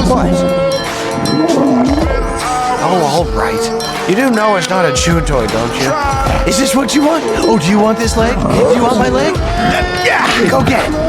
What? Oh, all right. You do know it's not a chew toy, don't you? Is this what you want? Oh, do you want this leg? Do you want my leg? Yeah, go get it.